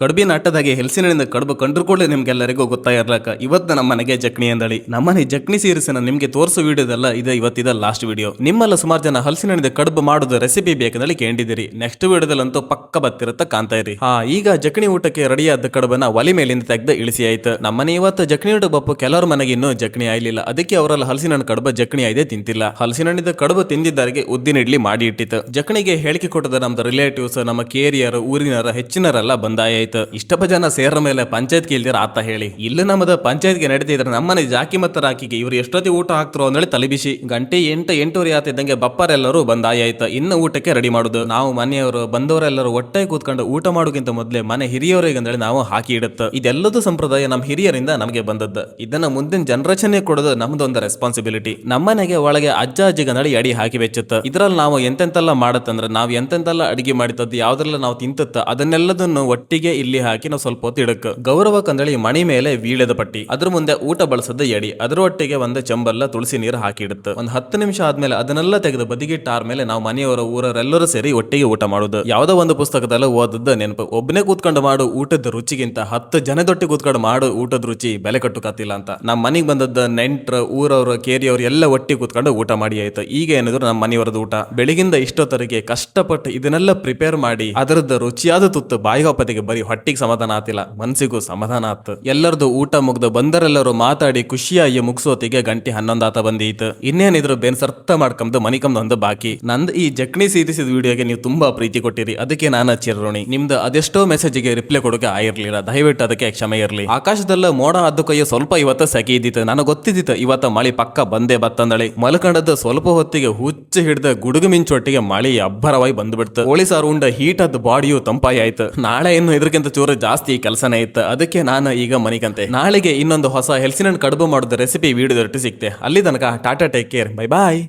ಕಡುಬಿನ ಅಟ್ಟದಾಗೆ ಹಲಸಿನಹಣ್ಣಿಂದ ಕಡುಬು ಕಂಡ್ರು ಕೂಡ ನಿಮ್ಗೆಲ್ಲರಿಗೂ ಗೊತ್ತಾಗಿರ್ಲಕ್ಕ ಇವತ್ತು ನಮ್ಮ ಮನೆಗೆ ಜಕ್ನಿ ಅಂದಳಿ ನಮ್ಮನೆ ಜಕ್ನಿ ಸೀರಿಸಿನ ನಿಮ್ಗೆ ತೋರಿಸೋ ವಿಡಿಯೋದಲ್ಲ ಇದೆ ಲಾಸ್ಟ್ ವಿಡಿಯೋ. ನಿಮ್ಮಲ್ಲ ಸುಮಾರು ಜನ ಹಲಸಿನಹಣ್ಣಿಂದ ಕಡುಬು ಮಾಡೋದು ರೆಸಿಪಿ ಬೇಕಂದಲ್ಲಿ ಕೇಳಿದಿರಿ. ನೆಕ್ಸ್ಟ್ ವಿಡಿಯೋದಲ್ಲಂತೂ ಪಕ್ಕ ಬತ್ತಿರತ್ತ ಕಾಣ್ತಾ ಇರಿ. ಈಗ ಜಕ್ನಿ ಊಟಕ್ಕೆ ರೆಡಿಯಾದ ಕಡುಬನ್ನ ಒಲಿ ಮೇಲಿಂದ ತೆಗೆದು ಇಳಿಸಿ ಆಯ್ತು. ನಮ್ಮನೆ ಇವತ್ತು ಜಕ್ನಿ ಊಟ ಬಪ್ಪು ಕೆಲವ್ರ ಮನೆಗೆ ಇನ್ನೂ ಜಕ್ನಿ ಆಯ್ಲಿಲ್ಲ, ಅದಕ್ಕೆ ಅವರಲ್ಲಿ ಹಲಸಿನಹಣ್ಣು ಕಡುಬು ಜಕ್ನಿ ಆಯ್ದೆ ತಿಂತಿಲ್ಲ. ಹಲಸಿನಹಣ್ಣಿದ ಕಡುಬು ತಿಂದಿದ್ದರಿಗೆ ಉದ್ದಿನ ಇಡ್ಲಿ ಮಾಡಿ ಇಟ್ಟಿತ್ತು. ಜಕ್ನಿಗೆ ಹೇಳಿಕೆ ಕೊಟ್ಟದ ನಮ್ದು ರಿಲೇಟಿವ್ಸ್, ನಮ್ಮ ಕೇರಿಯರ್, ಊರಿನರ ಹೆಚ್ಚಿನರೆಲ್ಲ ಬಂದಾಯ. ಇಷ್ಟಪ್ಪ ಜನ ಸೇರ ಮೇಲೆ ಪಂಚಾಯತ್ ಕೇಳ್ದಿರ ಆತ ಹೇಳಿ ಇಲ್ಲಿ ನಮ್ಮದ ಪಂಚಾಯತ್ಗೆ ನಡೀತಿದ್ರೆ ನಮ್ಮನೆ ಜಾಕಿ ಮತ್ತು ರಾಕಿಗೆ ಇವ್ರು ಎಷ್ಟೊತ್ತಿ ಊಟ ಹಾಕ್ತಾರೋ ಅಂದೇಳಿ ತಲೆಬಿಸಿ. ಗಂಟೆ 8-8:30 ಆತಿದ್ದಂಗೆ ಬಪ್ಪರೆಲ್ಲರೂ ಬಂದಾಯ್ತು. ಇನ್ನು ಊಟಕ್ಕೆ ರೆಡಿ ಮಾಡುದು. ನಾವು ಮನೆಯವರು ಬಂದವರೆಲ್ಲರೂ ಒಟ್ಟಾಗಿ ಕೂತ್ಕೊಂಡು ಊಟ ಮಾಡೋಕ್ಕಿಂತ ಮೊದಲೇ ಮನೆ ಹಿರಿಯವರಿಗೆ ಅಂದೇಳಿ ನಾವು ಹಾಕಿ ಇಡುತ್ತೆ. ಇದೆಲ್ಲದೂ ಸಂಪ್ರದಾಯ ನಮ್ಮ ಹಿರಿಯರಿಂದ ನಮಗೆ ಬಂದದ್ದು. ಇದನ್ನ ಮುಂದಿನ ಜನರೇಷನ್ಗೆ ಕೊಡೋದು ನಮ್ದೊಂದು ರೆಸ್ಪಾನ್ಸಿಬಿಲಿಟಿ. ನಮ್ಮನೆಗೆ ಒಳಗೆ ಅಜ್ಜ ಅಜ್ಜಿಗೆ ಅಡಿ ಹಾಕಿ ಬೆಚ್ಚುತ್ತ. ಇದ್ರಲ್ಲಿ ನಾವು ಎಂತೆಂತೆಲ್ಲ ಮಾಡತ್ತಂದ್ರೆ ನಾವು ಎಂತೆಂತೆಲ್ಲ ಅಡಿಗೆ ಮಾಡಿತದ್ದು ಯಾವ್ದ್ರೆಲ್ಲ ನಾವು ತಿಂತತ್ತ ಅದನ್ನೆಲ್ಲದನ್ನು ಒಟ್ಟಿಗೆ ಇಲ್ಲಿ ಹಾಕಿ ನಾವು ಸ್ವಲ್ಪ ಹೊತ್ತು ಇಡಕ್. ಗೌರವ ಕಂದಳಿ ಮಣಿ ಮೇಲೆ ವೀಳದ ಪಟ್ಟಿ, ಅದ್ರ ಮುಂದೆ ಊಟ ಬಳಸದ ಎಡಿ, ಅದ್ರ ಒಟ್ಟಿಗೆ ಒಂದು ಚಂಬಲ್ಲ ತುಳಸಿ ನೀರು ಹಾಕಿ ಇಡುತ್ತೆ. ಒಂದು 10 ನಿಮಿಷ ಆದ್ಮೇಲೆ ಅದನ್ನೆಲ್ಲ ತೆಗೆದು ಬದಿಗಿಟ್ಟಾದ್ಮೇಲೆ ನಾವು ಮನೆಯವರ ಊರರೆಲ್ಲರೂ ಸೇರಿ ಒಟ್ಟಿಗೆ ಊಟ ಮಾಡುದು. ಯಾವ್ದೋ ಒಂದು ಪುಸ್ತಕದಲ್ಲ ಓದದ್ದು ನೆನಪು. ಒಬ್ಬನೇ ಕೂತ್ಕೊಂಡು ಮಾಡು ಊಟದ ರುಚಿಗಿಂತ 10 ಜನದೊಟ್ಟಿಗೆ ಕೂತ್ಕೊಂಡು ಮಾಡು ಊಟದ ರುಚಿ ಬೆಲೆ ಕಟ್ಟುಕತ್ತಿಲ್ಲ ಅಂತ. ನಮ್ಮ ಮನೆಗೆ ಬಂದದ್ದು ನೆಂಟ್ರ, ಊರವರು, ಕೇರಿಯವರು ಎಲ್ಲ ಒಟ್ಟಿಗೆ ಕೂತ್ಕೊಂಡು ಊಟ ಮಾಡಿ ಆಯ್ತು. ಈಗ ಏನಿದ್ರು ನಮ್ಮ ಮನೆಯವರದ್ದು ಊಟ ಬೆಳಗಿಂದ ಇಷ್ಟೊತ್ತರಿಗೆ ಕಷ್ಟಪಟ್ಟು ಇದನ್ನೆಲ್ಲ ಪ್ರಿಪೇರ್ ಮಾಡಿ ಅದರದ್ದು ರುಚಿಯಾದ ತುತ್ತು ಬಾಯಿಗೊಪ್ಪತಿಗೆ ಬರೀ ಹೊಟ್ಟಿಗೆ ಸಮಾಧಾನ ಆತಿಲ್ಲ, ಮನ್ಸಿಗೂ ಸಮಾಧಾನ ಆತು. ಎಲ್ಲರದು ಊಟ ಮುಗ್ದು ಬಂದರೆಲ್ಲರೂ ಮಾತಾಡಿ ಖುಷಿಯಾಗಿ ಮುಗಿಸೋತಿಗೆ ಗಂಟೆ 11 ಆತ ಬಂದೀತು. ಇನ್ನೇನಿದ್ರು ಬೇನ್ಸರ್ಥ ಮಾಡ್ಕೊಂಡ್ ಮನಿಕಂದು ಒಂದು ಬಾಕಿ. ನಂದು ಈ ಜಕ್ನಿ ಸೀರಿಸಿದ ವಿಡಿಯೋಗೆ ನೀವು ತುಂಬಾ ಪ್ರೀತಿ ಕೊಟ್ಟಿರಿ, ಅದಕ್ಕೆ ನಾನು ಚಿರೋಣಿ. ನಿಮ್ದು ಅದೆಷ್ಟೋ ಮೆಸೇಜ್ಗೆ ರಿಪ್ಲೈ ಕೊಡೋಕೆ ಆಗಿರ್ಲಿಲ್ಲ, ದಯವಿಟ್ಟು ಅದಕ್ಕೆ ಕ್ಷಮೆ ಇರಲಿ. ಆಕಾಶದಲ್ಲ ಮೋಡ ಅದ್ದು ಕೈಯೋ ಸ್ವಲ್ಪ ಇವತ್ತು ಸೆಕೆ ಇದ್ದಿತ್ತು. ನನಗೆ ಗೊತ್ತಿದ್ದಿತ್ತು ಇವತ್ತು ಮಳಿ ಪಕ್ಕ ಬಂದೇ ಬತ್ತಂದಳಿ. ಮಲ್ಕೊಂಡದ್ದು ಸ್ವಲ್ಪ ಹೊತ್ತಿಗೆ ಹುಚ್ಚು ಹಿಡ್ದ ಗುಡುಗು ಮಿಂಚೊಟ್ಟಿಗೆ ಮಳಿ ಅಬ್ಬರವಾಗಿ ಬಂದ್ಬಿಡ್ತು. ಹೋಳಿ ಸಾರು ಉಂಡ ಹೀಟದ ಬಾಡಿಯು ತಂಪಾಯಿ ಆಯ್ತು. ನಾಳೆ ಇನ್ನು ಇದಕ್ಕಿಂತ ಚೂರು ಜಾಸ್ತಿ ಕೆಲಸನೇ ಇತ್ತು, ಅದಕ್ಕೆ ನಾನು ಈಗ ಮನಿಕಂತೆ. ನಾಳೆಗೆ ಇನ್ನೊಂದು ಹೊಸ ಹಲಸಿನಹಣ್ಣು ಕಡುಬು ಮಾಡೋದು ರೆಸಿಪಿ ವಿಡಿಯೋದೊಟ್ಟು ಸಿಗ್ತೆ. ಅಲ್ಲಿ ತನಕ ಟಾಟಾ, ಟೇಕ್ ಕೇರ್, ಬೈ ಬಾಯ್.